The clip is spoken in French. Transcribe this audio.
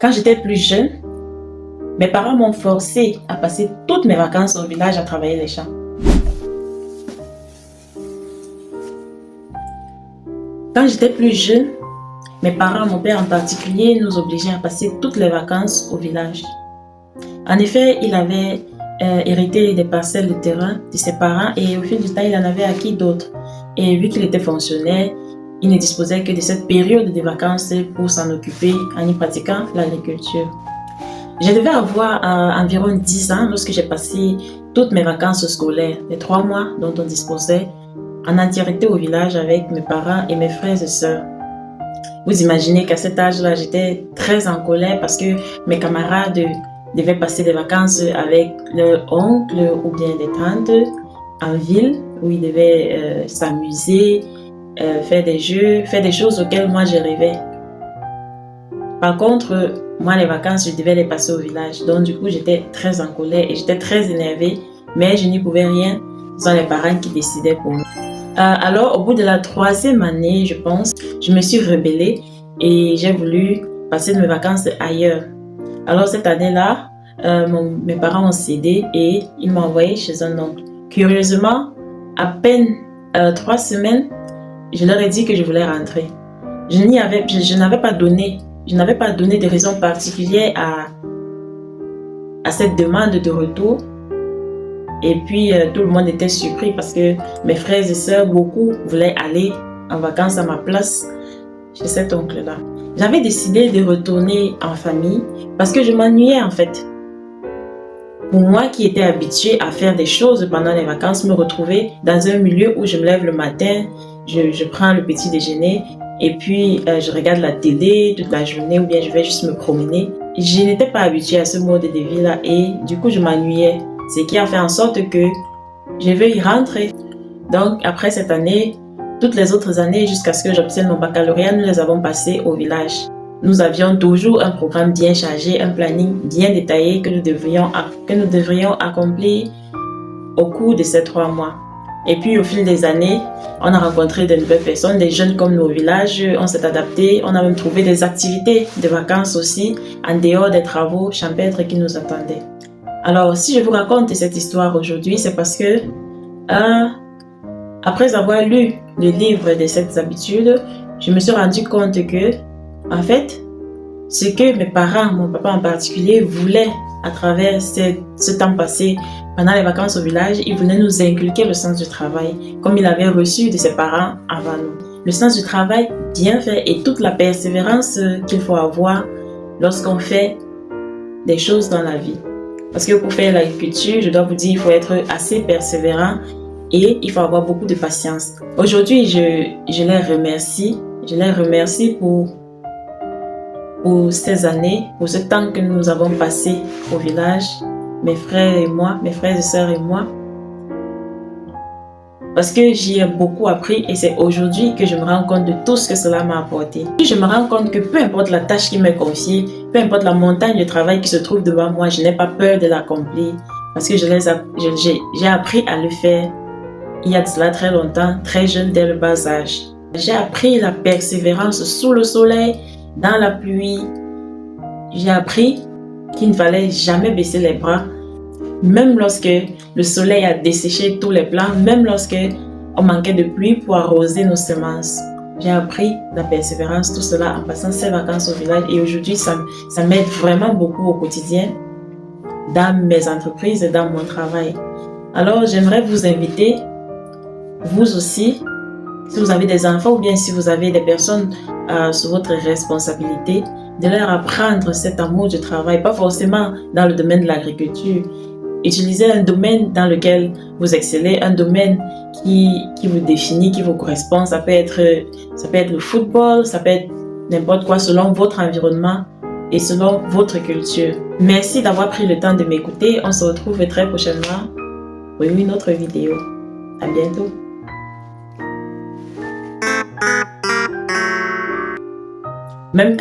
Quand j'étais plus jeune, mes parents m'ont forcé à passer toutes mes vacances au village à travailler les champs. Quand j'étais plus jeune, mes parents, mon père en particulier, nous obligeaient à passer toutes les vacances au village. En effet, il avait hérité des parcelles de terrain de ses parents et au fil du temps, il en avait acquis d'autres. Et vu qu'il était fonctionnaire, il ne disposait que de cette période de vacances pour s'en occuper en y pratiquant l'agriculture. Je devais avoir environ 10 ans lorsque j'ai passé toutes mes vacances scolaires, les 3 mois dont on disposait, en entièreté au village avec mes parents et mes frères et sœurs. Vous imaginez qu'à cet âge-là, j'étais très en colère parce que mes camarades devaient passer des vacances avec leur oncle ou bien des tantes en ville où ils devaient s'amuser, faire des jeux, faire des choses auxquelles moi je rêvais. Par contre, moi les vacances, je devais les passer au village. Donc du coup, j'étais très en colère et j'étais très énervée, mais je n'y pouvais rien. Ce sont les parents qui décidaient pour moi. Alors, au bout de la 3e année, je pense, je me suis rebellée et j'ai voulu passer mes vacances ailleurs. Alors, cette année-là, mes parents ont cédé et ils m'ont envoyé chez un oncle. Curieusement, à peine 3 semaines, je leur ai dit que je voulais rentrer. Je n'avais pas donné de raison particulière à cette demande de retour. Et puis, tout le monde était surpris parce que mes frères et sœurs, beaucoup voulaient aller en vacances à ma place chez cet oncle-là. J'avais décidé de retourner en famille parce que je m'ennuyais en fait. Pour moi qui étais habituée à faire des choses pendant les vacances, me retrouver dans un milieu où je me lève le matin, je prends le petit déjeuner et puis je regarde la télé toute la journée ou bien je vais juste me promener. Je n'étais pas habituée à ce mode de vie-là et du coup je m'ennuyais. Ce qui a fait en sorte que je veux y rentrer. Donc, après cette année, toutes les autres années, jusqu'à ce que j'obtienne mon baccalauréat, nous les avons passées au village. Nous avions toujours un programme bien chargé, un planning bien détaillé que nous devrions accomplir au cours de ces 3 mois. Et puis, au fil des années, on a rencontré de nouvelles personnes, des jeunes comme nous au village, on s'est adapté, on a même trouvé des activités de vacances aussi, en dehors des travaux champêtres qui nous attendaient. Alors, si je vous raconte cette histoire aujourd'hui, c'est parce que, après avoir lu le livre de cette habitude, je me suis rendu compte que, en fait, ce que mes parents, mon papa en particulier, voulaient à travers ce temps passé pendant les vacances au village, ils voulaient nous inculquer le sens du travail, comme il avait reçu de ses parents avant nous. Le sens du travail bien fait et toute la persévérance qu'il faut avoir lorsqu'on fait des choses dans la vie. Parce que pour faire l'agriculture, je dois vous dire, il faut être assez persévérant et il faut avoir beaucoup de patience. Aujourd'hui, je les remercie. Je les remercie pour ces années, pour ce temps que nous avons passé au village, mes frères et sœurs et moi. Parce que j'y ai beaucoup appris et c'est aujourd'hui que je me rends compte de tout ce que cela m'a apporté. Je me rends compte que peu importe la tâche qui m'est confiée, peu importe la montagne de travail qui se trouve devant moi, je n'ai pas peur de l'accomplir parce que j'ai appris à le faire il y a de cela très longtemps, très jeune dès le bas âge. J'ai appris la persévérance sous le soleil, dans la pluie. J'ai appris qu'il ne fallait jamais baisser les bras. Même lorsque le soleil a desséché tous les plants, même lorsque on manquait de pluie pour arroser nos semences. J'ai appris la persévérance, tout cela en passant ces vacances au village et aujourd'hui ça m'aide vraiment beaucoup au quotidien dans mes entreprises et dans mon travail. Alors j'aimerais vous inviter, vous aussi, si vous avez des enfants ou bien si vous avez des personnes sous votre responsabilité, de leur apprendre cet amour du travail, pas forcément dans le domaine de l'agriculture. Utilisez un domaine dans lequel vous excellez, un domaine qui vous définit, qui vous correspond. Ça peut être le football, ça peut être n'importe quoi selon votre environnement et selon votre culture. Merci d'avoir pris le temps de m'écouter. On se retrouve très prochainement pour une autre vidéo. À bientôt. Même